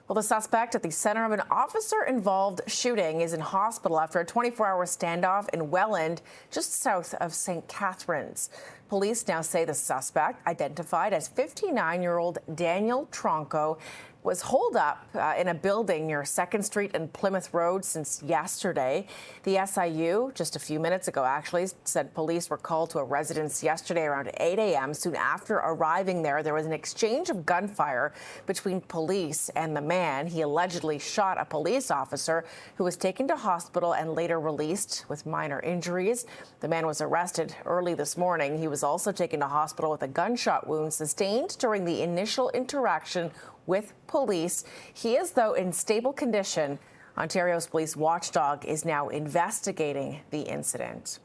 Well, the suspect at the center of an officer-involved shooting is in hospital after a 24-hour standoff in Welland, just south of St. Catharines. Police now say the suspect, identified as 59-year-old Daniel Tronco, was holed up in a building near 2nd Street and Plymouth Road since yesterday. The SIU, just a few minutes ago actually, said police were called to a residence yesterday around 8 a.m. Soon after arriving there was an exchange of gunfire between police and the man. He allegedly shot a police officer who was taken to hospital and later released with minor injuries. The man was arrested early this morning. He was also taken to hospital with a gunshot wound sustained during the initial interaction with police. He is, though, in stable condition. Ontario's police watchdog is now investigating the incident.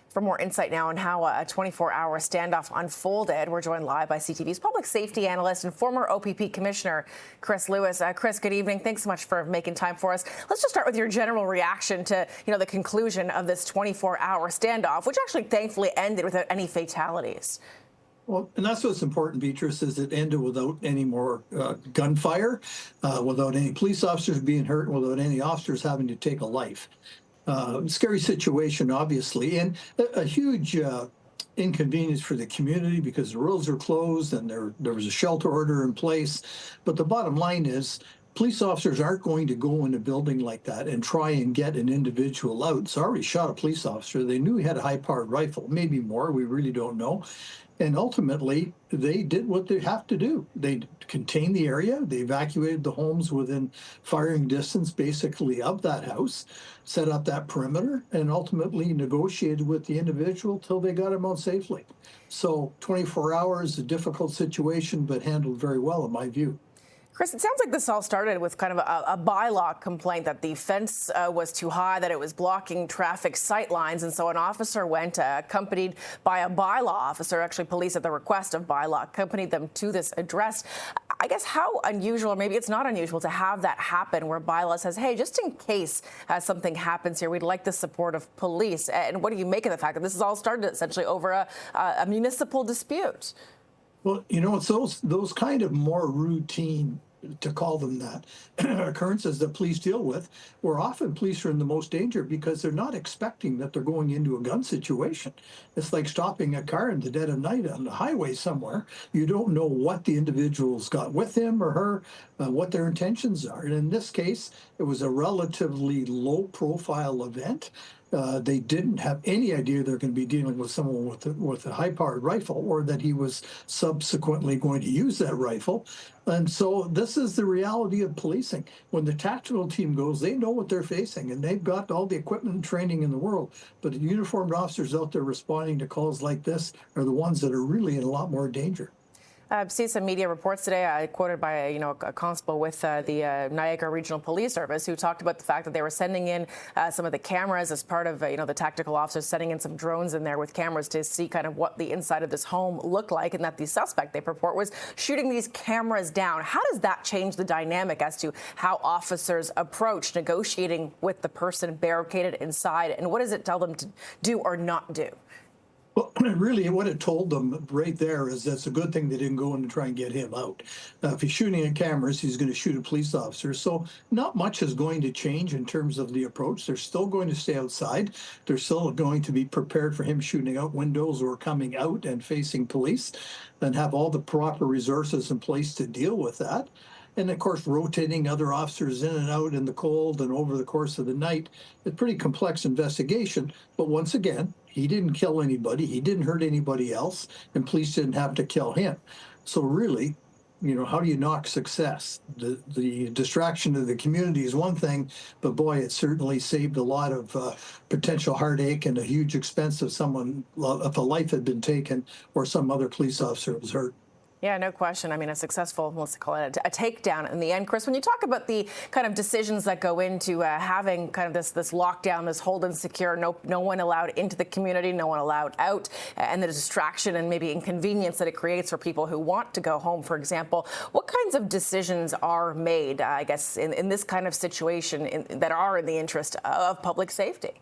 For more insight now on how a 24-hour standoff unfolded, we're joined live by CTV's public safety analyst and former OPP commissioner, Chris Lewis. Chris, good evening. Thanks so much for making time for us. Let's just start with your general reaction to, the conclusion of this 24-hour standoff, which actually thankfully ended without any fatalities. Well, and that's what's important, Beatrice, is it ended without any more gunfire, without any police officers being hurt, without any officers having to take a life. Scary situation, obviously, and a huge inconvenience for the community because the roads are closed and there was a shelter order in place. But the bottom line is, police officers aren't going to go in a building like that and try and get an individual out. So I already shot a police officer. They knew he had a high-powered rifle, maybe more. We really don't know. And ultimately, they did what they have to do. They contained the area. They evacuated the homes within firing distance, basically, of that house, set up that perimeter, and ultimately negotiated with the individual till they got him out safely. So 24 hours, a difficult situation, but handled very well, in my view. Chris, it sounds like this all started with kind of a bylaw complaint that the fence was too high, that it was blocking traffic sight lines. And so an officer went, accompanied by a bylaw officer, actually police at the request of bylaw, accompanied them to this address. I guess how unusual, or maybe it's not unusual, to have that happen where bylaw says, hey, just in case something happens here, we'd like the support of police. And what do you make of the fact that this has all started essentially over a municipal dispute? Well, it's those kind of more routine, to call them that, occurrences that police deal with, where often police are in the most danger because they're not expecting that they're going into a gun situation. It's like stopping a car in the dead of night on the highway somewhere. You don't know what the individual's got with him or her, what their intentions are. And in this case, it was a relatively low-profile event. They didn't have any idea they're going to be dealing with someone with a high-powered rifle, or that he was subsequently going to use that rifle. And so this is the reality of policing. When the tactical team goes, they know what they're facing, and they've got all the equipment and training in the world. But the uniformed officers out there responding to calls like this are the ones that are really in a lot more danger. I've seen some media reports today, quoted by a constable with the Niagara Regional Police Service, who talked about the fact that they were sending in some of the cameras as part of the tactical officers sending in some drones in there with cameras to see kind of what the inside of this home looked like, and that the suspect, they purport, was shooting these cameras down. How does that change the dynamic as to how officers approach negotiating with the person barricaded inside, and what does it tell them to do or not do? Well, really, what it told them right there is that's a good thing they didn't go in to try and get him out. If he's shooting at cameras, he's going to shoot a police officer. So not much is going to change in terms of the approach. They're still going to stay outside. They're still going to be prepared for him shooting out windows or coming out and facing police, and have all the proper resources in place to deal with that. And of course, rotating other officers in and out in the cold and over the course of the night, it's a pretty complex investigation. But once again, he didn't kill anybody. He didn't hurt anybody else, and police didn't have to kill him. So really, how do you knock success? The distraction of the community is one thing, but boy, it certainly saved a lot of potential heartache and a huge expense if a life had been taken or some other police officer was hurt. Yeah, no question. I mean, a successful, let's call it a takedown in the end. Chris, when you talk about the kind of decisions that go into having kind of this lockdown, this hold and secure, no one allowed into the community, no one allowed out, and the distraction and maybe inconvenience that it creates for people who want to go home, for example, what kinds of decisions are made, I guess, in this kind of situation that are in the interest of public safety?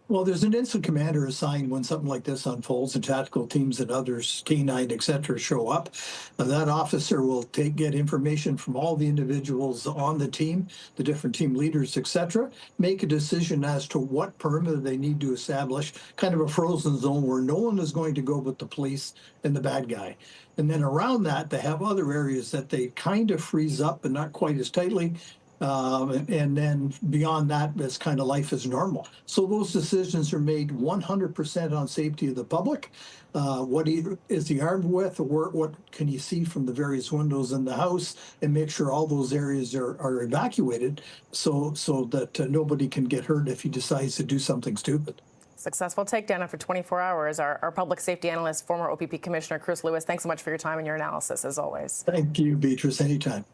Well, there's an incident commander assigned when something like this unfolds, and tactical teams and others, K9, et cetera, show up. That officer will get information from all the individuals on the team, the different team leaders, et cetera, make a decision as to what perimeter they need to establish, kind of a frozen zone where no one is going to go but the police and the bad guy. And then around that, they have other areas that they kind of freeze up, but not quite as tightly. And then beyond that, it's kind of life as normal. So those decisions are made 100% on safety of the public. What is he armed with, or what can you see from the various windows in the house, and make sure all those areas are evacuated so that nobody can get hurt if he decides to do something stupid. Successful takedown after 24 hours. Our public safety analyst, former OPP Commissioner Chris Lewis, thanks so much for your time and your analysis, as always. Thank you, Beatrice. Anytime.